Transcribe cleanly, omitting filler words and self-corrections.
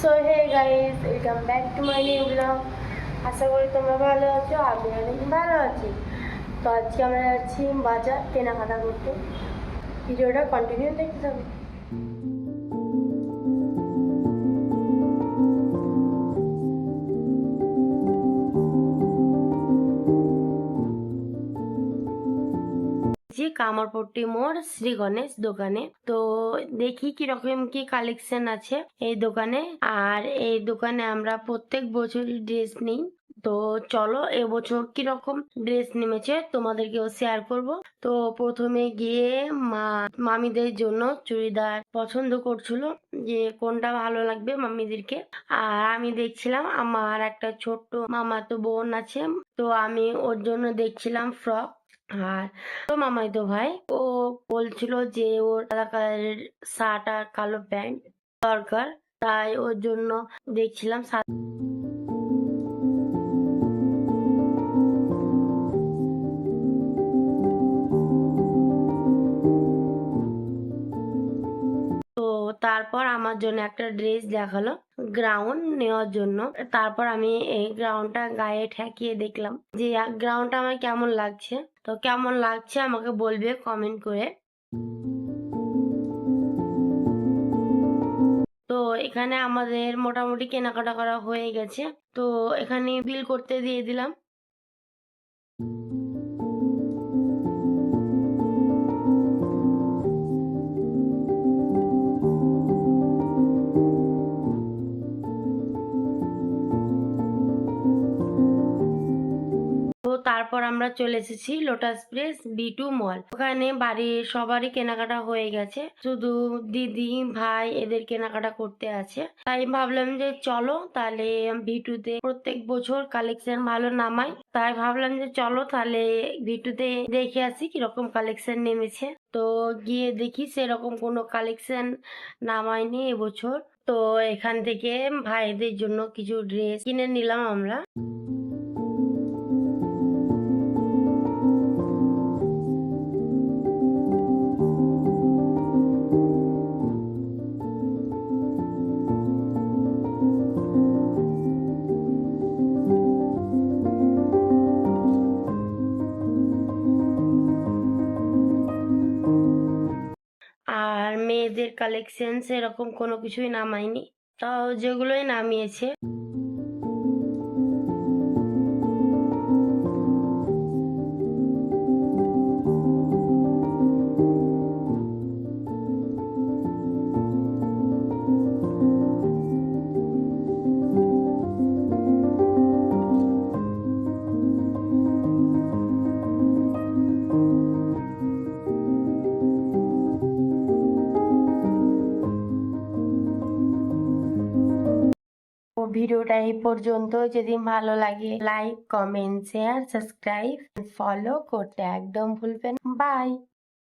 So hey guys, welcome back to my new blog. আশা করি তোমরা ভালো আছো, আমি অনেক ভালো আছি। তো আজকে আমরা যাচ্ছি বাজার কেনাকাটা করতে। ভিডিওটা কন্টিনিউ দেখতে থাকো। কামারপট্টি মোড় শ্রী গণেশ দোকানে। তো দেখি কিরকম কি কালেকশন আছে এই দোকানে। আর এই দোকানে আমরা প্রত্যেক বছরই ড্রেস নিই। তো চলো এবছর কিরকম ড্রেস নেমেছে তোমাদেরকেও শেয়ার করব। তো প্রথমে গিয়ে মামিদের জন্য চুড়িদার পছন্দ করছিল যে কোনটা ভালো লাগবে মামিদেরকে। আর আমি দেখছিলাম, আমার একটা ছোট্ট মামাতো বোন আছে, তো আমি ওর জন্য দেখছিলাম ফ্রক। আর তো মামাইতো ভাই ও বলছিল যে ওর সাদা কালারের শার্ট আর কালো প্যান্ট দরকার, তাই ওর জন্য দেখছিলাম। তো তারপর আমার জন্য একটা ড্রেস দেখালো গ্রাউন্ড নেওয়ার জন্য। তারপর আমি এই গ্রাউন্ডটা গায়ে ঠেকিয়ে দেখলাম যে গ্রাউন্ডটা আমার কেমন লাগছে। তো কেমন লাগছে আমাকে বলবে কমেন্ট করে। তো এখানে আমাদের মোটামুটি কেনাকাটা করা হয়ে গেছে। তো এখানে বিল করতে দিয়ে দিলাম। তো তারপর আমরা চলে এসেছি লোটাস প্লেস B2 মল। ওখানে বাড়ির সবারই কেনাকাটা হয়ে গেছে, শুধু দিদি ভাই এদের কেনাকাটা করতে আছে। তাই ভাবলাম যে চলো তাহলে B2 তে প্রত্যেক বছর কালেকশন ভালো নামাই, তাই ভাবলাম যে চলো তাহলে B2 তে দেখে আসি কিরকম কালেকশন নেমেছে। তো গিয়ে দেখি সেরকম কোনো কালেকশন নামায়নি এবছর। তো এখান থেকে ভাইদের জন্য কিছু ড্রেস কিনে নিলাম আমরা। আর মেয়েদের কালেকশন সেরকম কোনো কিছুই নামায়নি, তাও যেগুলোই নামিয়েছে ভিডিওটা এই পর্যন্ত। যদি ভালো লাগে like comment share subscribe follow করতে একদম ভুলবেন। বাই।